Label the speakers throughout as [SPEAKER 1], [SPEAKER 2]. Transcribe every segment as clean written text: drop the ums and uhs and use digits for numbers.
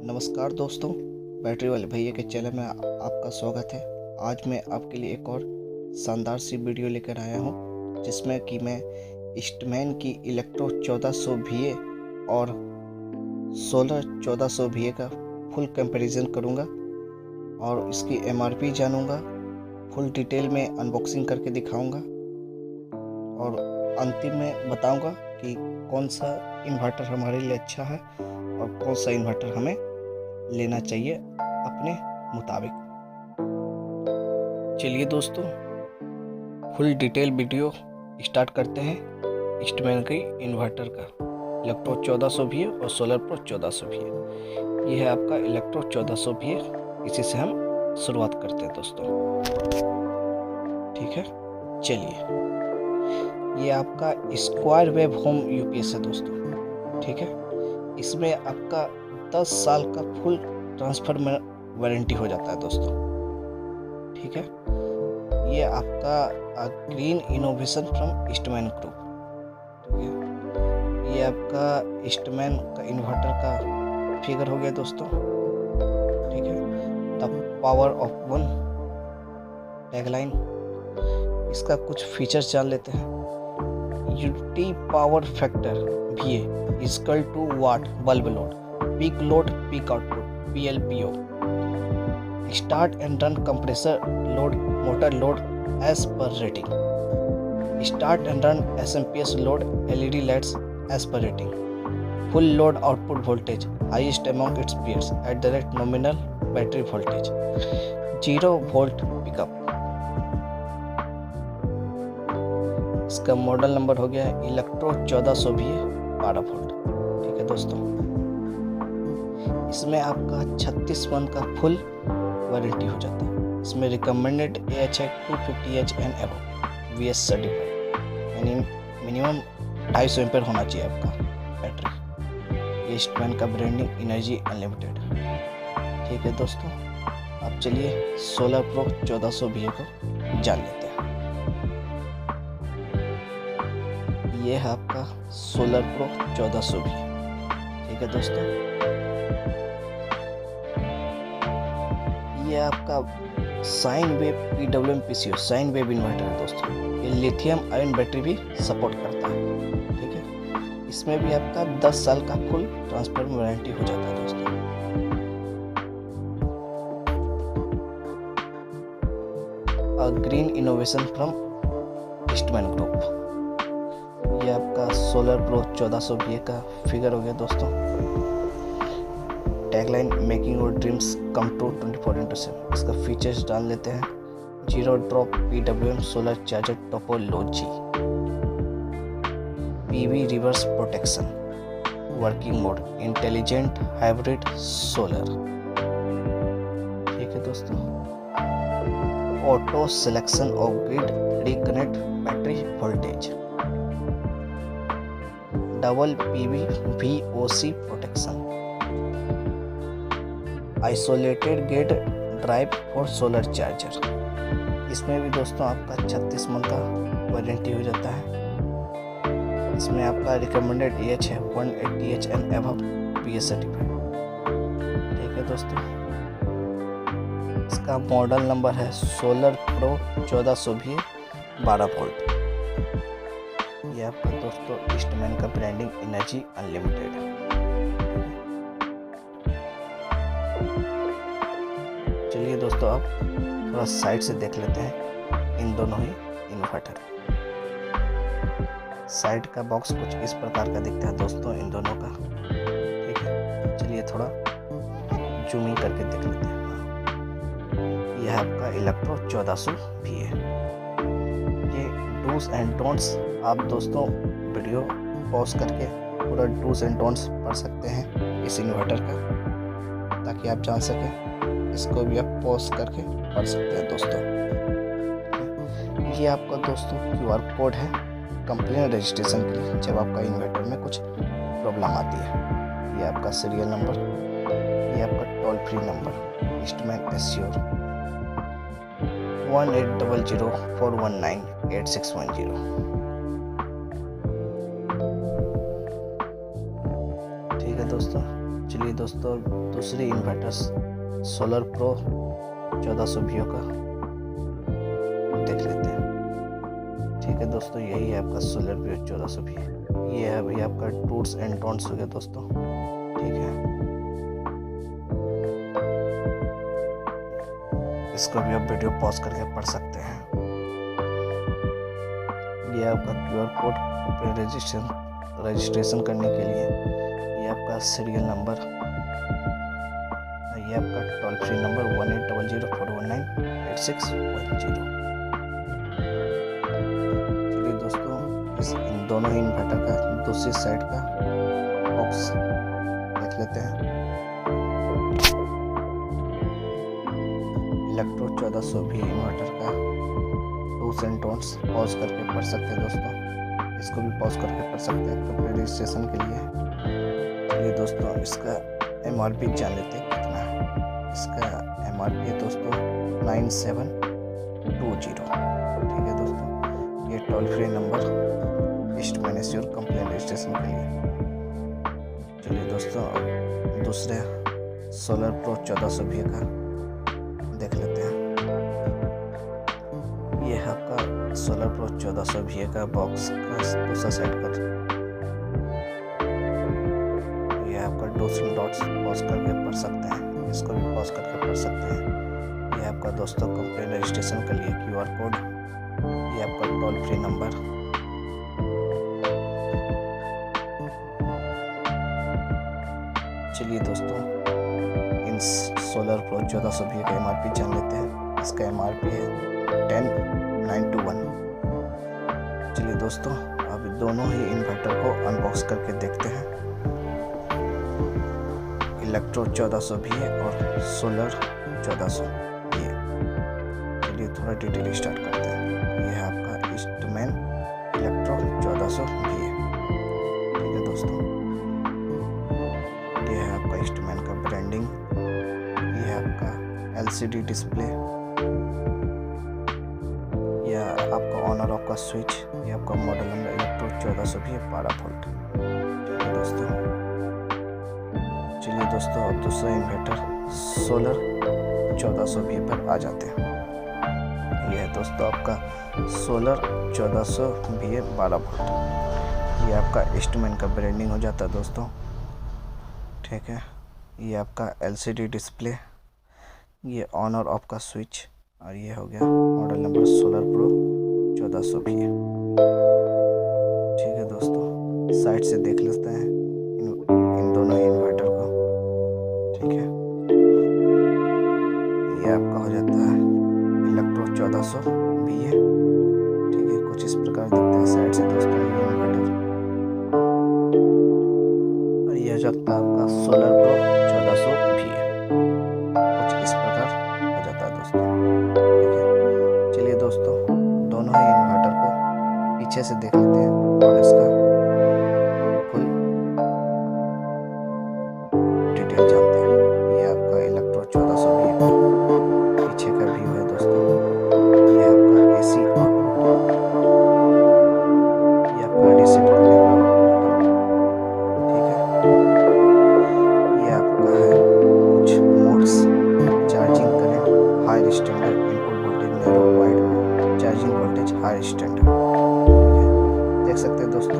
[SPEAKER 1] नमस्कार दोस्तों, बैटरी वाले भैया के चैनल में आपका स्वागत है। आज मैं आपके लिए एक और शानदार सी वीडियो लेकर आया हूं, जिसमें कि मैं ईस्टमैन की इलेक्ट्रो 1400 VA और सोलर 1400 VA का फुल कंपैरिजन करूंगा और इसकी MRP जानूंगा। फुल डिटेल में अनबॉक्सिंग करके दिखाऊंगा और अंतिम में बताऊंगा कि कौन सा इन्वर्टर हमारे लिए अच्छा है और कौन सा इन्वर्टर हमें लेना चाहिए अपने मुताबिक। चलिए दोस्तों, फुल डिटेल वीडियो स्टार्ट करते हैं ईस्टमैन की इन्वर्टर का, इलेक्ट्रो 1400 VA और सोलर प्रो 1400 VA। ये है आपका इलेक्ट्रो 1400 VA, इसी से हम शुरुआत करते हैं दोस्तों। ठीक है, चलिए। ये आपका स्क्वायर वेव होम UPS है दोस्तों। ठीक है, इसमें आपका 10 साल का फुल ट्रांसफर वारंटी हो जाता है दोस्तों। ठीक है, ये आपका green innovation from Eastman group. ठीक है, ये आपका ईस्टमैन का इन्वर्टर का फिगर हो गया दोस्तों। ठीक है, the power of one tagline. इसका कुछ फीचर्स जान लेते हैं। Unity power factor VA is equal to watt bulb load, peak load, peak output, PLPO. Start and run compressor load, motor load as per rating. Start and run SMPS load, LED lights as per rating. Full load output voltage highest among its peers at the rate nominal battery voltage. 0 volt pickup. इसका model number हो गया है electro 1400 VA 12 volt. ठीक है दोस्तों, इसमें आपका 36 month का फुल वारंटी हो जाता है। इसमें रिकमेंडेड AH है 250H and above, VS certified, यानी मिनिमम 250 एम्पेयर होना चाहिए आपका बैटरी। ईस्टमैन का ब्रांडिंग एनर्जी अनलिमिटेड। ठीक है दोस्तों, अब चलिए सोलर प्रो 1400 VA को जान लेते हैं। ये है आपका सोलर प्रो 1400 VA। ठीक है दोस्तों, ये आपका sine wave PWM PCO sine wave inverter है दोस्तों। ये लिथियम आयन बैटरी भी सपोर्ट करता है। ठीक है, इसमें भी आपका 10 साल का फुल ट्रांसफर वारंटी हो जाता है दोस्तों। Green innovation from Eastman group. ये आपका सोलर प्रो 1400 VA का फिगर हो गया दोस्तों। Tagline making your dreams come true 24/7। इसका फीचर्स डाल लेते हैं। 0 drop PWM solar charger topology, PV reverse protection, working mode intelligent hybrid solar. ठीक है दोस्तों, auto selection of grid reconnect battery voltage, double PV VOC protection, isolated gate drive for solar charger. इसमें भी दोस्तों आपका 36 मंथ का warranty हो जाता है। इसमें आपका रिकमेंडेड AH है 180H and above, VS certified. ठीक है दोस्तों, इसका मॉडल नंबर है सोलर प्रो 1400 VA 12 वोल्ट। ये आपका दोस्तों ईस्टमैन का ब्रांडिंग एनर्जी अनलिमिटेड है। चलिए दोस्तों, अब थोड़ा साइड से देख लेते हैं इन दोनों ही इन्वर्टर। साइड का बॉक्स कुछ इस प्रकार का दिखता है दोस्तों इन दोनों का। ठीक है, चलिए थोड़ा जूमिंग करके देख लेते हैं। यह है आपका इलेक्ट्रो 1400 VA। ये डूज एंड डोंट्स आप दोस्तों वीडियो पॉज करके पूरा डूज एंड डोंट्स पढ़ सकते हैं इस इन्वर्टर का, ताकि आप जान सकें। इसको भी आप पॉज करके पढ़ सकते हैं दोस्तों। ये आपका दोस्तों QR कोड है कंप्लेन रजिस्ट्रेशन के लिए, जब आपका इन्वर्टर में कुछ प्रॉब्लम आती है। ये आपका सीरियल नंबर, ये आपका toll free number Eastman assure 180041988610। ठीक है दोस्तों, चलिए दोस्तों दूसरी इन्वर्टर सोलर प्रो 1400 VO का देख लेते हैं। ठीक है दोस्तों, यही है आपका सोलर प्रो 1400 VO। ये है भाई आपका टूट्स एंड डोंट्स हो गया दोस्तों। ठीक है, इसको भी आप वीडियो पॉज करके पढ़ सकते हैं। ये आपका QR कोड रजिस्ट्रेशन करने के लिए, ये आपका सीरियल नंबर, ये आपका टोल फ्री नंबर 180041986110। चलिए दोस्तों, इन दोनों इन्वर्टर का दूसरी साइड का बॉक्स देख लेते हैं। इलेक्ट्रो 1400 भी इन्वर्टर का डूस एंड डोंट्स पॉज करके पढ़ सकते हैं दोस्तों। इसको भी पॉज करके पढ़ सकते हैं कंप्लीट रजिस्ट्रेशन के लिए। चलिए दोस्तों, इसका MRP जान लेते हैं कितना है। इसका MRP है दोस्तों 9720। ठीक है दोस्तों, ये toll free number east manage complaint registration के लिए। चलिए दोस्तों, अब दूसरे सोलर प्रो 1400 VO का देख लेते हैं। ये है आपका सोलर प्रो 1400 VO का बॉक्स का दूसरा साइड पर। ये आपका डूस एंड डॉट्स पॉज करके पढ़ सकते हैं, इसको भी पॉज करके पढ़ सकते हैं। ये आपका दोस्तों कंप्लेंट रजिस्ट्रेशन के लिए QR कोड, ये आपका टोल फ्री नंबर। चलिए दोस्तों, इन सोलर प्रो 1400 VO का MRP जान लेते हैं। इसका MRP है 10921। चलिए दोस्तों, अब दोनों ही इन्वर्टर को अनबॉक्स करके देखते हैं। इलेक्ट्रो 1400 VO और सोलर 1400 VO। चलिए थोड़ा डिटेल स्टार्ट करते हैं। ये है आपका ईस्टमैन इलेक्ट्रो 1400 VO। ठीक है दोस्तों, ये है आपका ईस्टमैन का ब्रांडिंग। ये है आपका LCD डिस्प्ले, या आपका ऑन और ऑफ का स्विच, ये आपका model number electro 1400 VO 12 volt. ठीक है दोस्तों, चलिए दोस्तों, अब दूसरा इन्वर्टर सोलर 1400 VO पर आ जाते हैं। ये है दोस्तों आपका सोलर 1400 VO 12 वोल्ट। ये आपका ईस्टमैन का ब्रांडिंग हो जाता है दोस्तों। ठीक है, ये आपका LCD डिस्प्ले, ये ऑन और ऑफ का स्विच, और ये हो गया model number solar pro 1400 VO। ठीक है दोस्तों, साइड से देख लेते हैं इन दोनों इन्वर्टर को। ठीक है, ये आपका हो जाता है इलेक्ट्रो 1400 VO। ठीक है, कुछ इस प्रकार दिखता है साइड से दोस्तों ये इन्वर्टर। और ये हो जाता है आपका सोलर प्रो 1400 VO, कुछ इस प्रकार हो जाता है दोस्तों। ठीक है, चलिए दोस्तों, दोनों ही इन्वर्टर को पीछे से देख लेते हैं और इसका फुल डिटेल जानते हैं। ये आपका इलेक्ट्रो 1400 VO पीछे का व्यू है दोस्तों। ये आपका AC आउटपुट, ये आपका रीसेट करने का बटन। ठीक है, ये आपका है कुछ modes, charging current, high standard, input voltage, narrow wide, charging voltage, high standard. देख सकते हैं दोस्तों,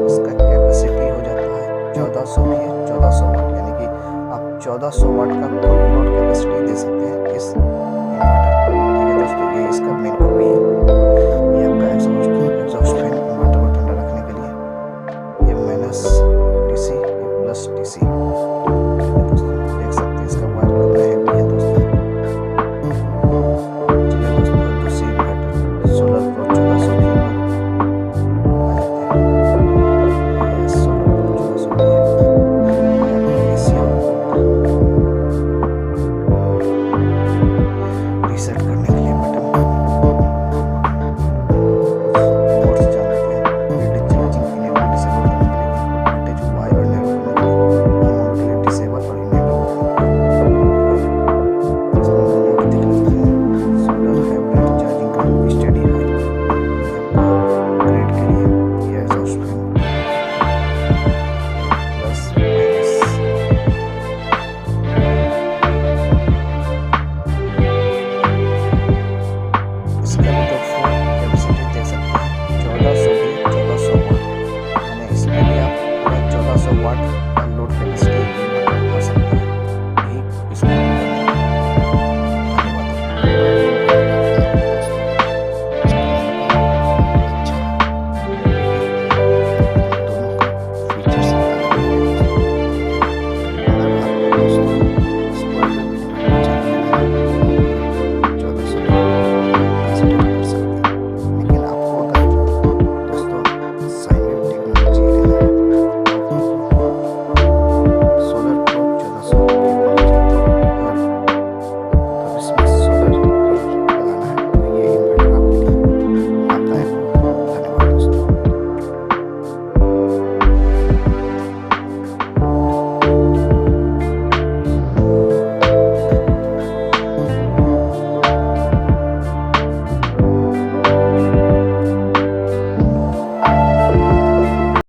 [SPEAKER 1] इसका कैपेसिटी हो जाता है 1400 VO 1400 वाट, यानी कि आप 1400 वाट का फुल लोड कैपेसिटी दे सकते हैं इस इन्वर्टर। ठीक है दोस्तों, ये इसका मेन खूबी है। ये आपका एग्जॉस्ट फैन इन्वर्टर को ठंडा रखने के लिए, ये माइनस DC, ये प्लस DC। ठीक है दोस्तों, देख सकते हैं इसका वायर कितना हैवी है दोस्तों। चलिए दोस्तों, दूसरी इन्वर्टर सोलर प्रो 1400 VO आ जाते हैं। ये सोलर प्रो 1400 VO, ये आपका AC आउटपुट, रीसेट करने के लिए बटन, मोड्स जान लेते हैं। रेड चार्जिंग इनेबल डिसेबल करने के लिए, इनपुट वोल्टेज वाई और नैरो करने के लिए, मोड के लिए डिसेबल और इनेबल